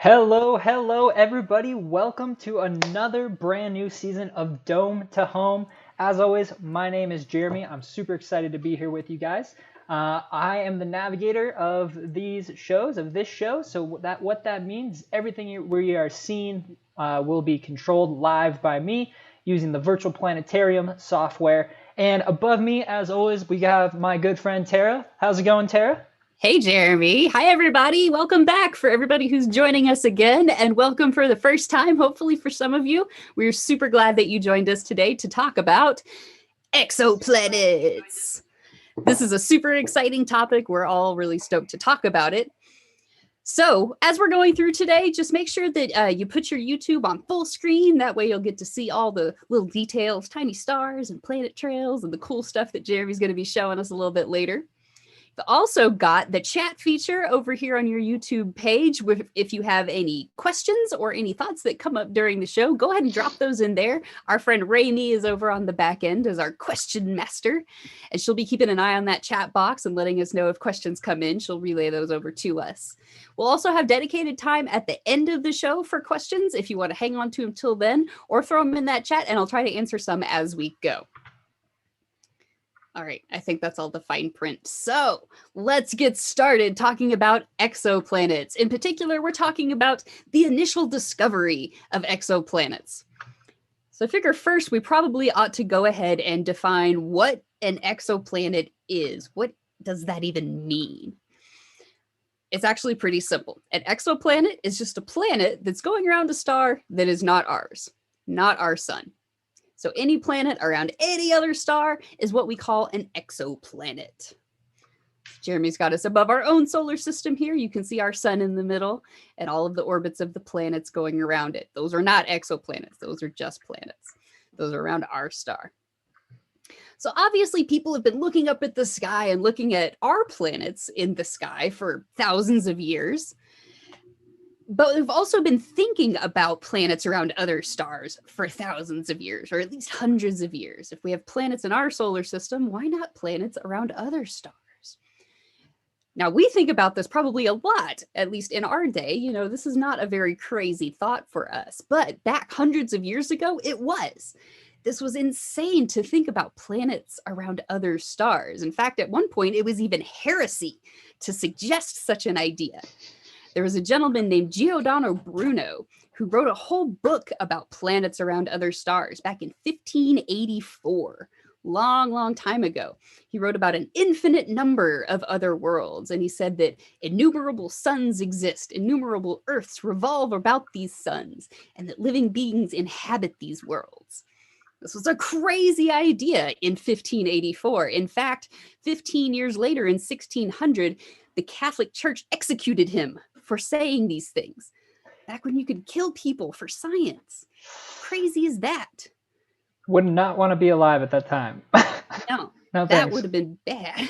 Hello, everybody. Welcome to another brand new season of Dome to Home. As always, my name is Jeremy. I'm super excited to be here with you guys. I am the navigator of this show. So what that means, everything we are seeing will be controlled live by me using the virtual planetarium software. And above me, as always, we have my good friend Tara. How's it going, Tara? Hey, Jeremy. Hi, everybody. Welcome back for everybody who's joining us again, and welcome for the first time, hopefully for some of you. We're super glad that you joined us today to talk about exoplanets. This is a super exciting topic. We're all really stoked to talk about it. So as we're going through today, just make sure that you put your YouTube on full screen. That way you'll get to see all the little details, tiny stars and planet trails and the cool stuff that Jeremy's going to be showing us a little bit later. We've also got the chat feature over here on your YouTube page. If you have any questions or any thoughts that come up during the show, go ahead and drop those in there. Our friend Raimi is over on the back end as our question master, and she'll be keeping an eye on that chat box and letting us know if questions come in. She'll relay those over to us. We'll also have dedicated time at the end of the show for questions if you want to hang on to them till then, or throw them in that chat and I'll try to answer some as we go. All right, I think that's all the fine print. So let's get started talking about exoplanets. In particular, we're talking about the initial discovery of exoplanets. So I figure first we probably ought to go ahead and define what an exoplanet is. What does that even mean? It's actually pretty simple. An exoplanet is just a planet that's going around a star that is not ours, not our sun. So any planet around any other star is what we call an exoplanet. Jeremy's got us above our own solar system here. You can see our sun in the middle and all of the orbits of the planets going around it. Those are not exoplanets. Those are just planets. Those are around our star. So obviously people have been looking up at the sky and looking at our planets in the sky for thousands of years. But we've also been thinking about planets around other stars for thousands of years, or at least hundreds of years. If we have planets in our solar system, why not planets around other stars? Now, we think about this probably a lot, at least in our day. You know, this is not a very crazy thought for us, but back hundreds of years ago, it was. This was insane to think about planets around other stars. In fact, at one point, it was even heresy to suggest such an idea. There was a gentleman named Giordano Bruno who wrote a whole book about planets around other stars back in 1584, long time ago. He wrote about an infinite number of other worlds, and he said that innumerable suns exist, innumerable earths revolve about these suns, and that living beings inhabit these worlds. This was a crazy idea in 1584. In fact, 15 years later in 1600, the Catholic Church executed him for saying these things, back when you could kill people for science. Crazy is that? Would not want to be alive at that time. No, No, that would have been bad.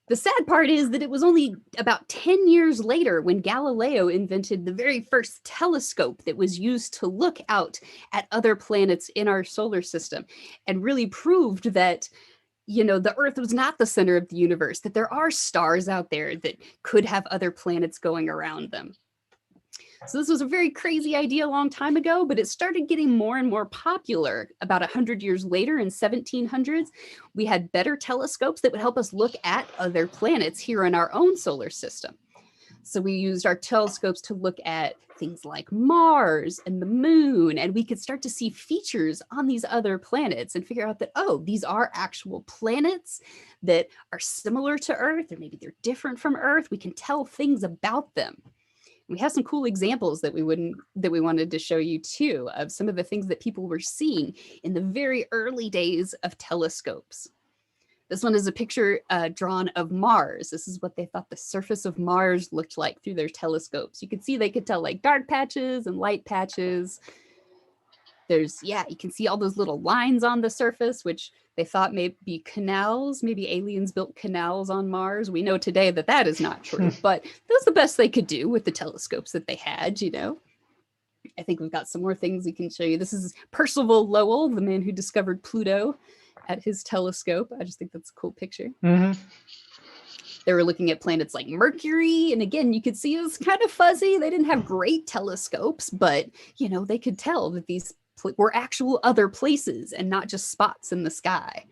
The sad part is that it was only about 10 years later when Galileo invented the very first telescope that was used to look out at other planets in our solar system and really proved that, you know, the Earth was not the center of the universe, that there are stars out there that could have other planets going around them. So this was a very crazy idea a long time ago, but it started getting more and more popular. About 100 years later in 1700s, we had better telescopes that would help us look at other planets here in our own solar system. So we used our telescopes to look at things like Mars and the moon, and we could start to see features on these other planets and figure out that, oh, these are actual planets that are similar to Earth, or maybe they're different from Earth. We can tell things about them. We have some cool examples that we wanted to show you too, of some of the things that people were seeing in the very early days of telescopes. This one is a picture drawn of Mars. This is what they thought the surface of Mars looked like through their telescopes. You could see they could tell like dark patches and light patches. You can see all those little lines on the surface, which they thought may be canals. Maybe aliens built canals on Mars. We know today that that is not true, but that's the best they could do with the telescopes that they had, you know. I think we've got some more things we can show you. This is Percival Lowell, the man who discovered Pluto, at his telescope. I just think that's a cool picture. Mm-hmm. They were looking at planets like Mercury. And again, you could see it was kind of fuzzy. They didn't have great telescopes, but, you know, they could tell that these were actual other places and not just spots in the sky.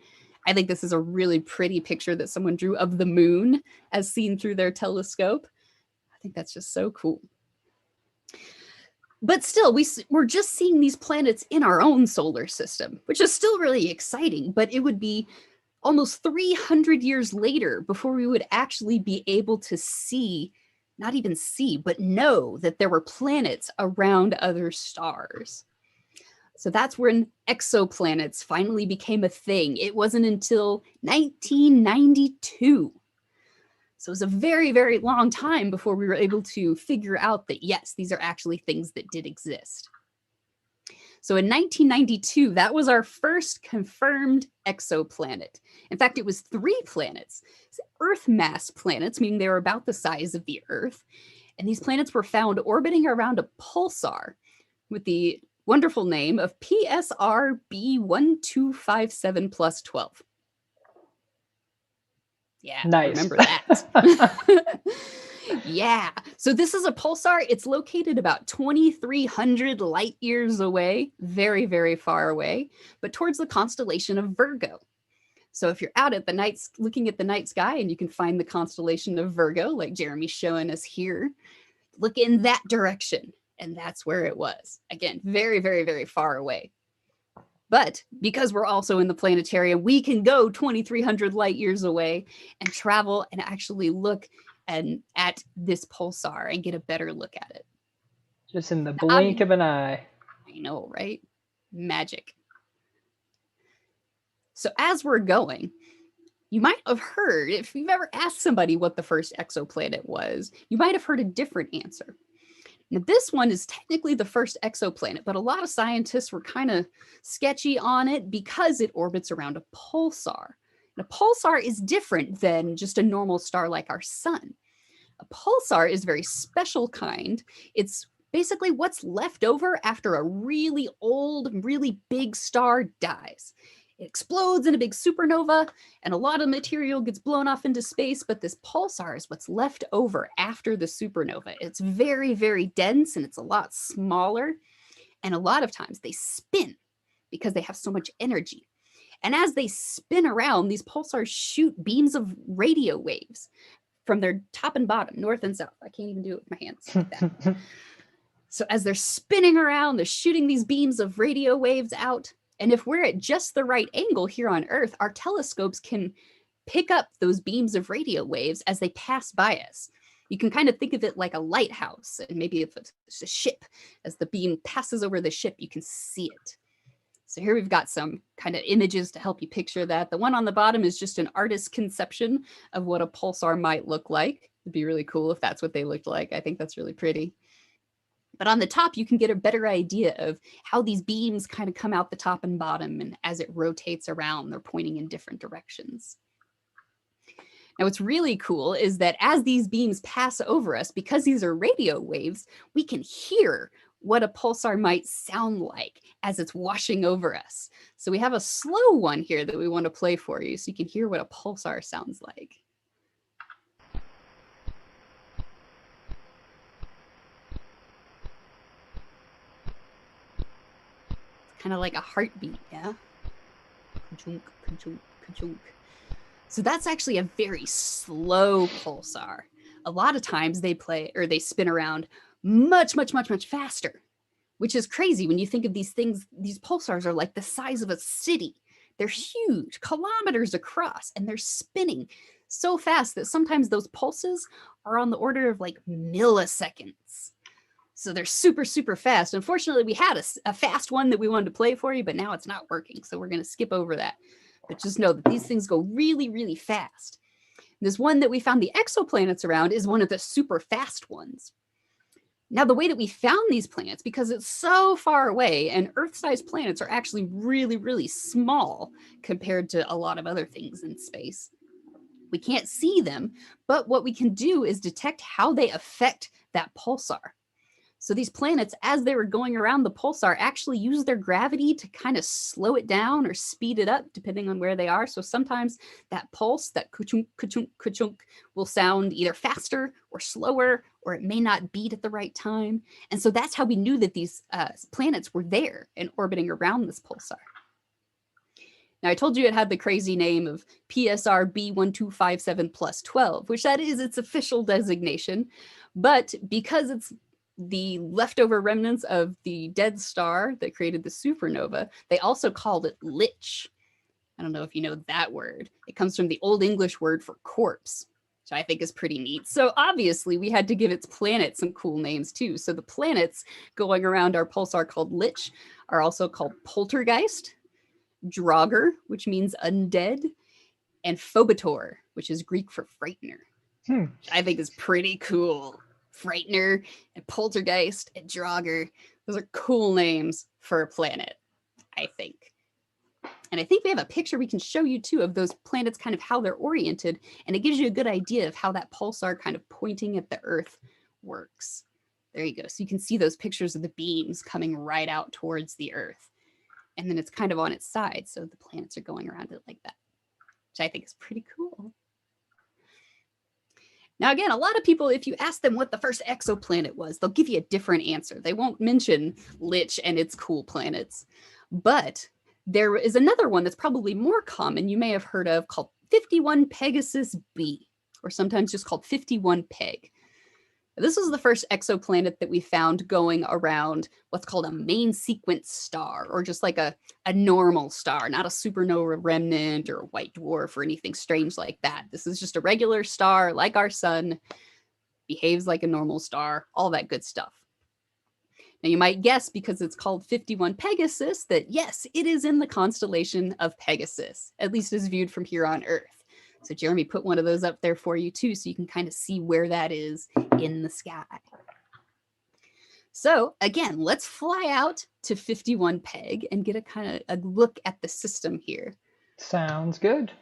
I think this is a really pretty picture that someone drew of the moon as seen through their telescope. I think that's just so cool. But still, we're just seeing these planets in our own solar system, which is still really exciting, but it would be almost 300 years later before we would actually be able to see, not even see, but know that there were planets around other stars. So that's when exoplanets finally became a thing. It wasn't until 1992. So it was a very, very long time before we were able to figure out that, yes, these are actually things that did exist. So in 1992, that was our first confirmed exoplanet. In fact, it was 3 planets, Earth mass planets, meaning they were about the size of the Earth. And these planets were found orbiting around a pulsar with the wonderful name of PSR B1257 plus 12. Yeah, nice. Remember that. Yeah, so this is a pulsar. It's located about 2,300 light years away, very, very far away, but towards the constellation of Virgo. So if you're out at the night, looking at the night sky, and you can find the constellation of Virgo, like Jeremy's showing us here, look in that direction, and that's where it was. Again, very, very, very far away. But because we're also in the planetarium, we can go 2,300 light years away and travel and actually look at this pulsar and get a better look at it. Just in the blink of an eye. I know, right? Magic. So as we're going, you might have heard, if you've ever asked somebody what the first exoplanet was, you might have heard a different answer. Now, this one is technically the first exoplanet, but a lot of scientists were kind of sketchy on it because it orbits around a pulsar. And a pulsar is different than just a normal star like our sun. A pulsar is a very special kind. It's basically what's left over after a really old, really big star dies. It explodes in a big supernova, and a lot of material gets blown off into space, but this pulsar is what's left over after the supernova. It's very, very dense, and it's a lot smaller, and a lot of times they spin because they have so much energy. And as they spin around, these pulsars shoot beams of radio waves from their top and bottom, north and south. I can't even do it with my hands like that. So as they're spinning around, they're shooting these beams of radio waves out. And if we're at just the right angle here on Earth, our telescopes can pick up those beams of radio waves as they pass by us. You can kind of think of it like a lighthouse, and maybe if it's a ship, as the beam passes over the ship, you can see it. So here we've got some kind of images to help you picture that. The one on the bottom is just an artist's conception of what a pulsar might look like. It'd be really cool if that's what they looked like. I think that's really pretty. But on the top, you can get a better idea of how these beams kind of come out the top and bottom, and as it rotates around, they're pointing in different directions. Now, what's really cool is that as these beams pass over us, because these are radio waves, we can hear what a pulsar might sound like as it's washing over us. So we have a slow one here that we want to play for you so you can hear what a pulsar sounds like. Kind of like a heartbeat, yeah? Ka-chunk, ka-chunk, ka-chunk. So that's actually a very slow pulsar. A lot of times they spin around much, much, much, much faster, which is crazy when you think of these things. These pulsars are like the size of a city. They're huge, kilometers across, and they're spinning so fast that sometimes those pulses are on the order of like milliseconds. So they're super, super fast. Unfortunately, we had a fast one that we wanted to play for you, but now it's not working. So we're going to skip over that. But just know that these things go really, really fast. This one that we found the exoplanets around is one of the super fast ones. Now, the way that we found these planets, because it's so far away, and Earth-sized planets are actually really, really small compared to a lot of other things in space. We can't see them, but what we can do is detect how they affect that pulsar. So these planets, as they were going around the pulsar, actually use their gravity to kind of slow it down or speed it up, depending on where they are. So sometimes that pulse, that ka-chunk, ka-chunk, ka-chunk, will sound either faster or slower, or it may not beat at the right time. And so that's how we knew that these planets were there and orbiting around this pulsar. Now, I told you it had the crazy name of PSR B1257 plus 12, which that is its official designation. But because it's the leftover remnants of the dead star that created the supernova, they also called it lich. I don't know if you know that word. It comes from the Old English word for corpse, which I think is pretty neat. So obviously we had to give its planet some cool names too. So the planets going around our pulsar called lich are also called poltergeist, Draugr, which means undead, and Phobator, which is Greek for frightener. Which I think is pretty cool. Frightener and poltergeist and Draugr. Those are cool names for a planet, I think. And I think we have a picture we can show you too of those planets, kind of how they're oriented. And it gives you a good idea of how that pulsar kind of pointing at the Earth works. There you go. So you can see those pictures of the beams coming right out towards the Earth. And then it's kind of on its side. So the planets are going around it like that, which I think is pretty cool. Now, again, a lot of people, if you ask them what the first exoplanet was, they'll give you a different answer. They won't mention Lich and its cool planets. But there is another one that's probably more common you may have heard of called 51 Pegasus b, or sometimes just called 51 Peg. This was the first exoplanet that we found going around what's called a main sequence star, or just like a normal star, not a supernova remnant or a white dwarf or anything strange like that. This is just a regular star like our sun, behaves like a normal star, all that good stuff. Now you might guess, because it's called 51 Pegasus, that yes, it is in the constellation of Pegasus, at least as viewed from here on Earth. So Jeremy put one of those up there for you too, so you can kind of see where that is in the sky. So again, let's fly out to 51 Peg and get a kind of a look at the system here. Sounds good.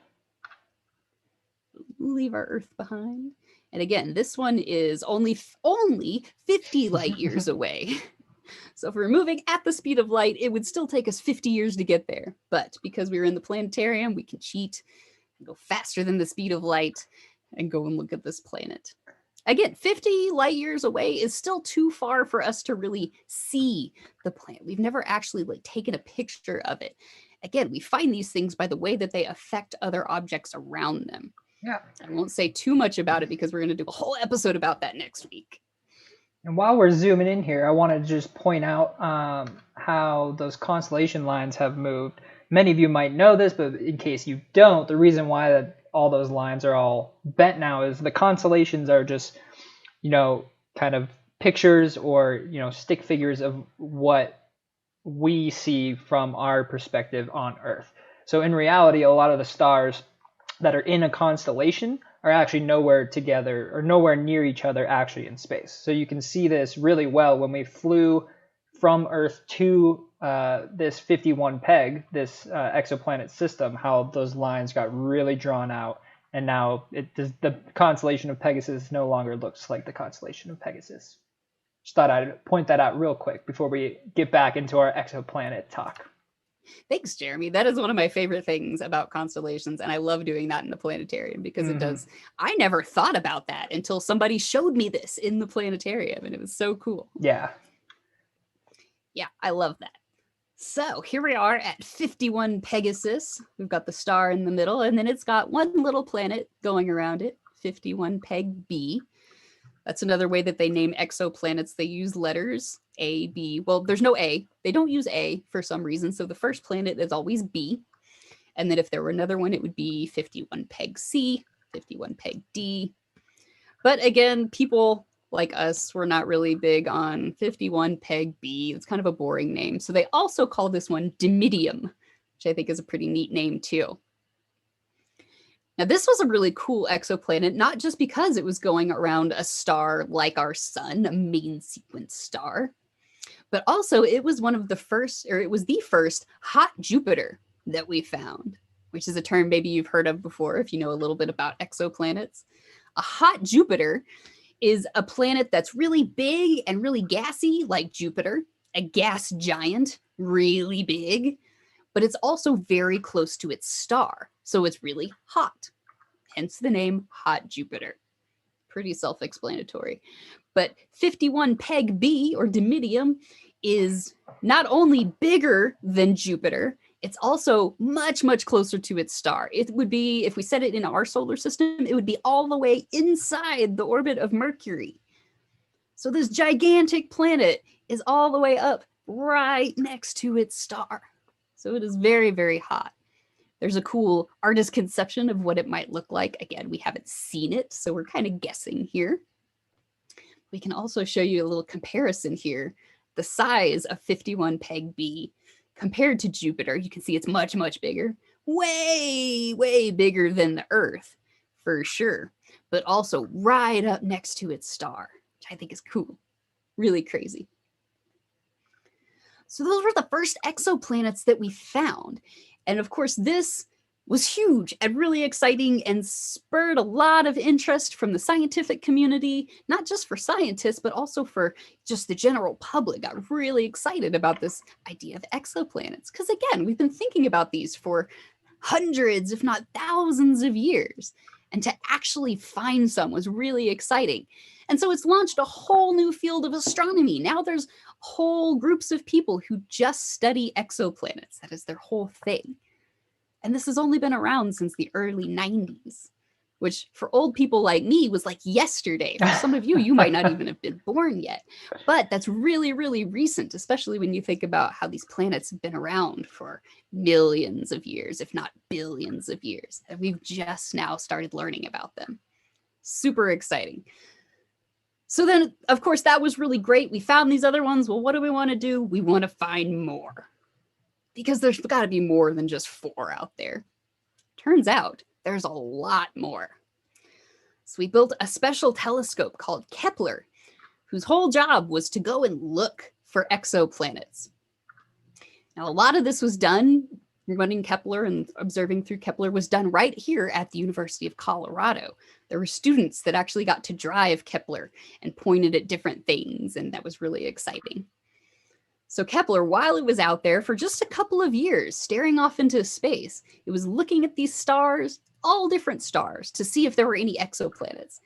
Leave our Earth behind. And again, this one is only 50 light years away. So if we're moving at the speed of light, it would still take us 50 years to get there. But because we were in the planetarium, we can cheat and go faster than the speed of light and go and look at this planet. Again, 50 light years away is still too far for us to really see the planet. We've never actually taken a picture of it. Again, we find these things by the way that they affect other objects around them. Yeah. I won't say too much about it because we're going to do a whole episode about that next week. And while we're zooming in here, I want to just point out how those constellation lines have moved. Many of you might know this, but in case you don't, the reason why that all those lines are all bent now is the constellations are just, kind of pictures or, stick figures of what we see from our perspective on Earth. So in reality, a lot of the stars that are in a constellation are actually nowhere together or nowhere near each other actually in space. So you can see this really well when we flew from Earth to this 51 Peg, this exoplanet system, how those lines got really drawn out, and now the constellation of Pegasus no longer looks like the constellation of Pegasus. Just thought I'd point that out real quick before we get back into our exoplanet talk. Thanks, Jeremy. That is one of my favorite things about constellations, and I love doing that in the planetarium because it does. I never thought about that until somebody showed me this in the planetarium, and it was so cool. Yeah. Yeah, I love that. So here we are at 51 Pegasus. We've got the star in the middle, and then it's got one little planet going around it, 51 Peg B. That's another way that they name exoplanets. They use letters A, B. Well, there's no A. They don't use A for some reason. So the first planet is always B. And then if there were another one, it would be 51 Peg C, 51 Peg D. But again, people like us were not really big on 51 Peg B. It's kind of a boring name. So they also call this one Dimidium, which I think is a pretty neat name too. Now, this was a really cool exoplanet, not just because it was going around a star like our sun, a main sequence star, but also it was one of the first, or it was the first hot Jupiter that we found, which is a term maybe you've heard of before if you know a little bit about exoplanets. A hot Jupiter is a planet that's really big and really gassy, like Jupiter, a gas giant, really big, but it's also very close to its star, so it's really hot, hence the name Hot Jupiter. Pretty self-explanatory. But 51 Peg B, or Dimidium, is not only bigger than Jupiter, it's also much, much closer to its star. It would be, if we set it in our solar system, it would be all the way inside the orbit of Mercury. So this gigantic planet is all the way up right next to its star. So it is very, very hot. There's a cool artist conception of what it might look like. Again, we haven't seen it, so we're kind of guessing here. We can also show you a little comparison here. The size of 51 Peg B compared to Jupiter, you can see it's much, much bigger. Way, way bigger than the Earth, for sure. But also right up next to its star, which I think is cool. Really crazy. So those were the first exoplanets that we found. And of course, this was huge and really exciting and spurred a lot of interest from the scientific community, not just for scientists, but also for just the general public. Got really excited about this idea of exoplanets. Because again, we've been thinking about these for hundreds, if not thousands of years. And to actually find some was really exciting. And so it's launched a whole new field of astronomy. Now there's whole groups of people who just study exoplanets. That is their whole thing. And this has only been around since the early 90s, which for old people like me was like yesterday. For some of you, you might not even have been born yet. But that's really, really recent, especially when you think about how these planets have been around for millions of years, if not billions of years. And we've just now started learning about them. Super exciting. So then, of course, that was really great. We found these other ones. Well, what do we want to do? We want to find more. Because there's got to be more than just 4 out there. Turns out there's a lot more. So we built a special telescope called Kepler, whose whole job was to go and look for exoplanets. Now, a lot of this was done, running Kepler and observing through Kepler was done right here at the University of Colorado. There were students that actually got to drive Kepler and pointed at different things, and that was really exciting. So Kepler, while it was out there for just a couple of years, staring off into space, it was looking at these stars, all different stars, to see if there were any exoplanets.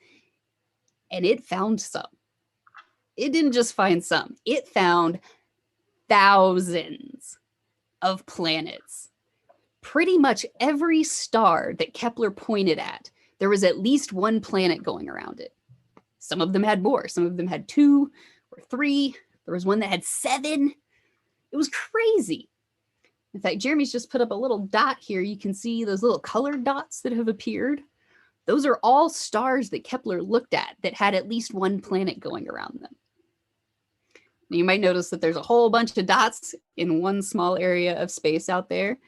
And it found some. It didn't just find some. It found thousands of planets. Pretty much every star that Kepler pointed at, there was at least one planet going around it. Some of them had more. Some of them had 2 or 3. There was one that had 7. It was crazy. In fact, Jeremy's just put up a little dot here. You can see those little colored dots that have appeared. Those are all stars that Kepler looked at that had at least one planet going around them. Now, you might notice that there's a whole bunch of dots in one small area of space out there.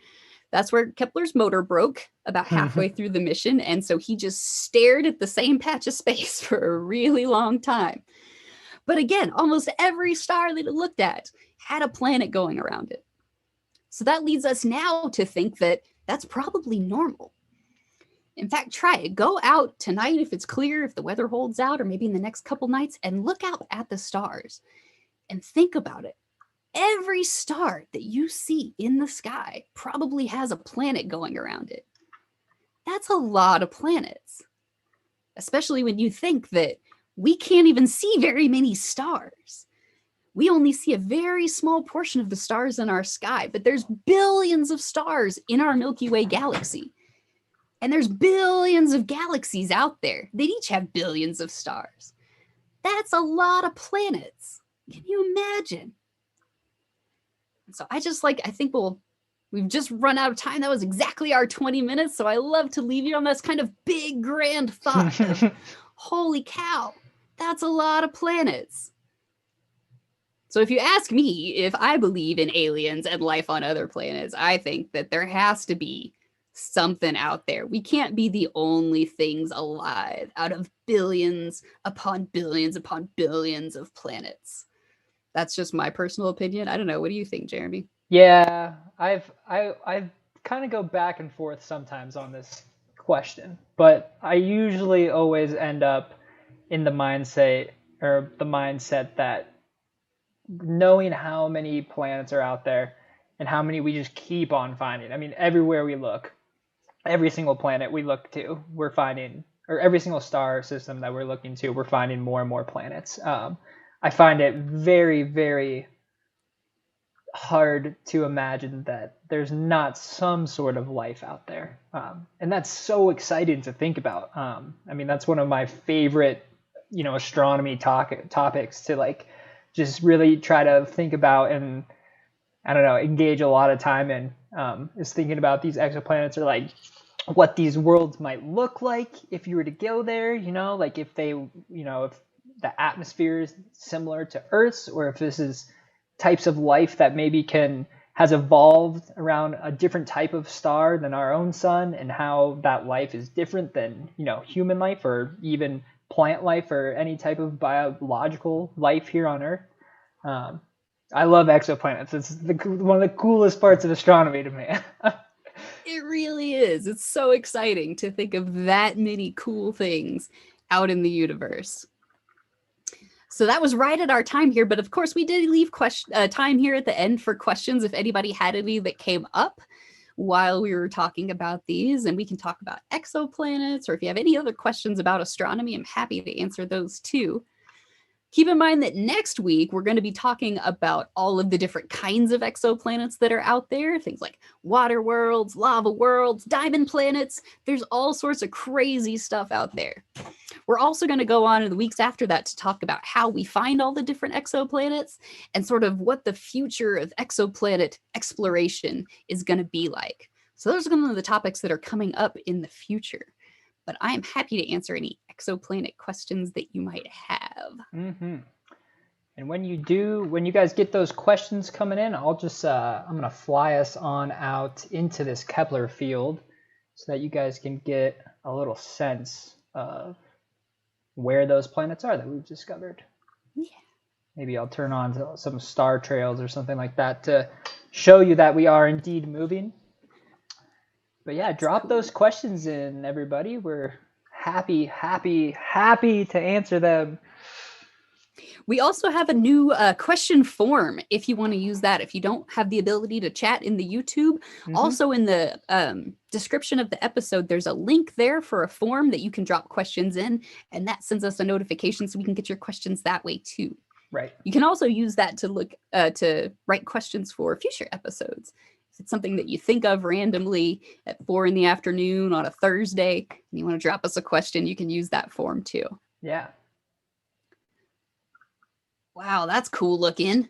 That's where Kepler's motor broke about halfway through the mission. And so he just stared at the same patch of space for a really long time. But again, almost every star that it looked at had a planet going around it. So that leads us now to think that that's probably normal. In fact, try it. Go out tonight if it's clear, if the weather holds out, or maybe in the next couple nights, and look out at the stars and think about it. Every star that you see in the sky probably has a planet going around it. That's a lot of planets, especially when you think that we can't even see very many stars. We only see a very small portion of the stars in our sky, but there's billions of stars in our Milky Way galaxy. And there's billions of galaxies out there. They each have billions of stars. That's a lot of planets. Can you imagine? So I think we've just run out of time. That was exactly our 20 minutes. So I love to leave you on this kind of big, grand thought of, holy cow, that's a lot of planets. So if you ask me if I believe in aliens and life on other planets, I think that there has to be something out there. We can't be the only things alive out of billions upon billions upon billions of planets. That's just my personal opinion. I don't know. What do you think, Jeremy? Yeah, I kind of go back and forth sometimes on this question, but I usually always end up in the mindset that knowing how many planets are out there and how many we just keep on finding. I mean, everywhere we look, every single planet we look to, we're finding, or every single star system that we're looking to, we're finding more and more planets. I find it very, very hard to imagine that there's not some sort of life out there. And that's so exciting to think about. I mean, that's one of my favorite, astronomy topics to like just really try to think about and, I don't know, engage a lot of time in, is thinking about these exoplanets, or like what these worlds might look like if you were to go there, like if they, if the atmosphere is similar to Earth's, or if this is types of life that maybe has evolved around a different type of star than our own sun, and how that life is different than, human life, or even plant life, or any type of biological life here on Earth. I love exoplanets. It's one of the coolest parts of astronomy to me. It really is. It's so exciting to think of that many cool things out in the universe. So that was right at our time here, but of course we did leave time here at the end for questions if anybody had any that came up while we were talking about these, and we can talk about exoplanets, or if you have any other questions about astronomy, I'm happy to answer those too. Keep in mind that next week, we're going to be talking about all of the different kinds of exoplanets that are out there. Things like water worlds, lava worlds, diamond planets. There's all sorts of crazy stuff out there. We're also going to go on in the weeks after that to talk about how we find all the different exoplanets and sort of what the future of exoplanet exploration is going to be like. So those are some of the topics that are coming up in the future. But I am happy to answer any exoplanet questions that you might have. Mm-hmm. And when you guys get those questions coming in, I'll just, I'm going to fly us on out into this Kepler field so that you guys can get a little sense of where those planets are that we've discovered. Yeah. Maybe I'll turn on to some star trails or something like that to show you that we are indeed moving. But yeah, drop those questions in, everybody. We're happy to answer them. We also have a new question form if you want to use that. If you don't have the ability to chat in the YouTube, also in the description of the episode, there's a link there for a form that you can drop questions in, and that sends us a notification so we can get your questions that way too. Right. You can also use that to write questions for future episodes. If it's something that you think of randomly at 4 p.m. on a Thursday and you want to drop us a question, you can use that form too. Yeah. Wow, that's cool looking.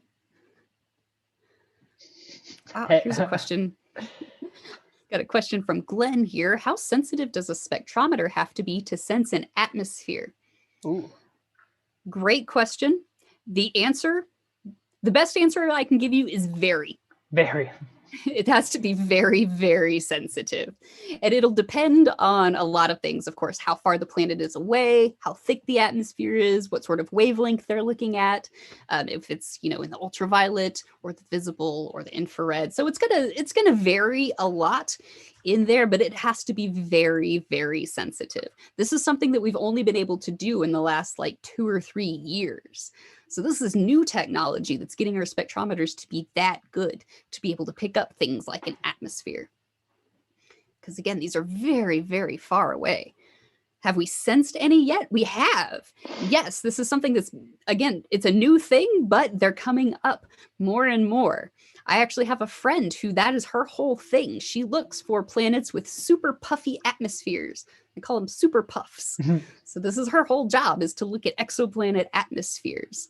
Wow, here's a question. Got a question from Glenn here. How sensitive does a spectrometer have to be to sense an atmosphere? Ooh. Great question. The best answer I can give you is very. Very. It has to be very, very sensitive. And it'll depend on a lot of things, of course, how far the planet is away, how thick the atmosphere is, what sort of wavelength they're looking at, if it's, in the ultraviolet or the visible or the infrared. So it's gonna vary a lot in there, but it has to be very, very sensitive. This is something that we've only been able to do in the last 2 or 3 years. So this is new technology that's getting our spectrometers to be that good, to be able to pick up things like an atmosphere. Because again, these are very, very far away. Have we sensed any yet? We have. Yes, this is something that's, again, it's a new thing, but they're coming up more and more. I actually have a friend who that is her whole thing. She looks for planets with super puffy atmospheres. I call them super puffs. So this is her whole job, is to look at exoplanet atmospheres.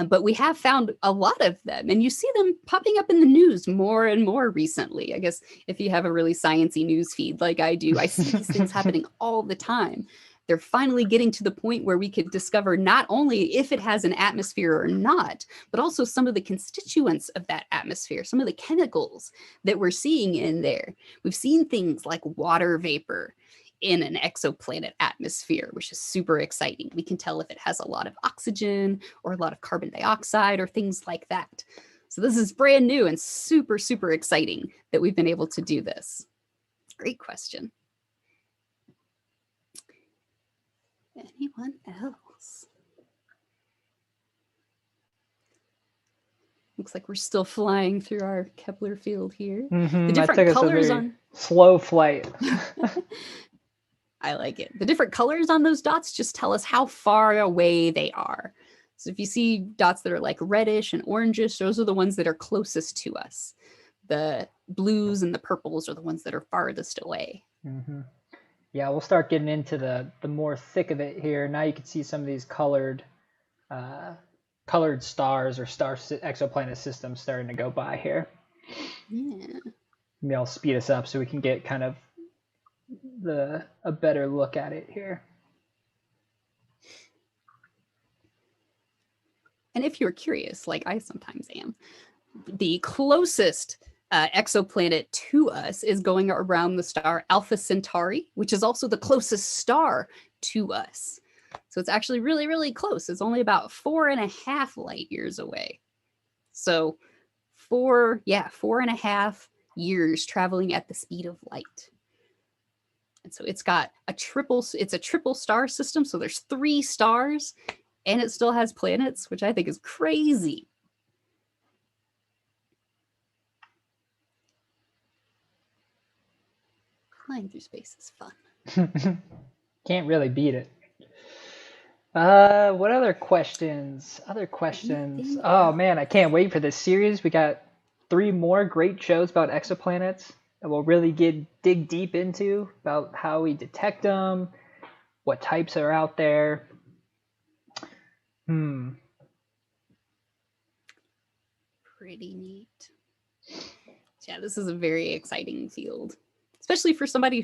But we have found a lot of them, and you see them popping up in the news more and more recently. I guess if you have a really sciencey news feed like I do, I see these things happening all the time. They're finally getting to the point where we could discover not only if it has an atmosphere or not, but also some of the constituents of that atmosphere, some of the chemicals that we're seeing in there. We've seen things like water vapor in an exoplanet atmosphere, which is super exciting. We can tell if it has a lot of oxygen or a lot of carbon dioxide or things like that. So this is brand new and super, super exciting that we've been able to do this. Great question. Anyone else? Looks like we're still flying through our Kepler field here. The different colors on slow flight. I like it. The different colors on those dots just tell us how far away they are. So if you see dots that are like reddish and orangish, those are the ones that are closest to us. The blues and the purples are the ones that are farthest away. Mm-hmm. Yeah, we'll start getting into the more thick of it here. Now you can see some of these colored stars or star exoplanet systems starting to go by here. Yeah. Maybe I'll speed us up so we can get kind of a better look at it here. And if you're curious, like I sometimes am, the closest exoplanet to us is going around the star Alpha Centauri, which is also the closest star to us. So it's actually really, really close. It's only about 4.5 light years away. So 4.5 years traveling at the speed of light. And so it's got it's a triple star system. So there's 3 stars and it still has planets, which I think is crazy. Flying through space is fun. Can't really beat it. What other questions? Oh man, I can't wait for this series. We got 3 more great shows about exoplanets that we'll really dig deep into about how we detect them, what types are out there. Pretty neat. Yeah, this is a very exciting field, especially for somebody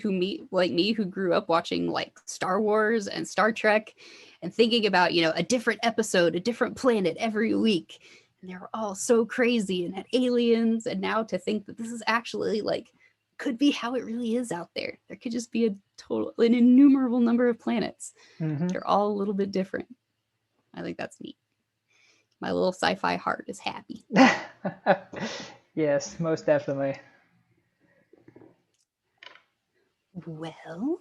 like me who grew up watching like Star Wars and Star Trek and thinking about, a different episode, a different planet every week. And they were all so crazy and had aliens. And now to think that this is actually could be how it really is out there. There could just be an innumerable number of planets. Mm-hmm. They're all a little bit different. I think that's neat. My little sci-fi heart is happy. Yes, most definitely. Well,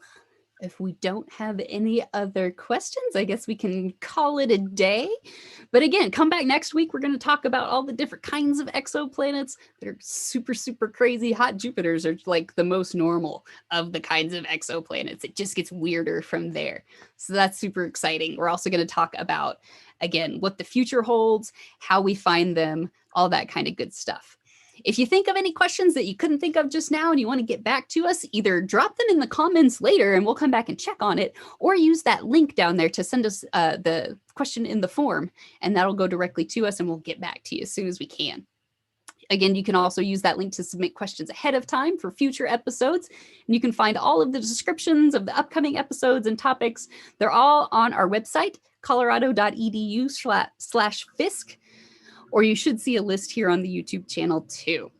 if we don't have any other questions, I guess we can call it a day. But again, come back next week. We're going to talk about all the different kinds of exoplanets that are super, super crazy. Hot Jupiters are like the most normal of the kinds of exoplanets. It just gets weirder from there. So that's super exciting. We're also going to talk about, again, what the future holds, how we find them, all that kind of good stuff. If you think of any questions that you couldn't think of just now and you want to get back to us, either drop them in the comments later and we'll come back and check on it, or use that link down there to send us the question in the form, and that'll go directly to us and we'll get back to you as soon as we can. Again, you can also use that link to submit questions ahead of time for future episodes. And you can find all of the descriptions of the upcoming episodes and topics. They're all on our website, colorado.edu/Fiske. Or you should see a list here on the YouTube channel too.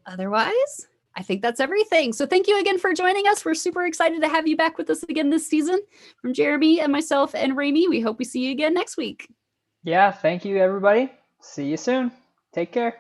Otherwise, I think that's everything. So thank you again for joining us. We're super excited to have you back with us again this season. From Jeremy and myself and Rami, we hope we see you again next week. Yeah, thank you, everybody. See you soon. Take care.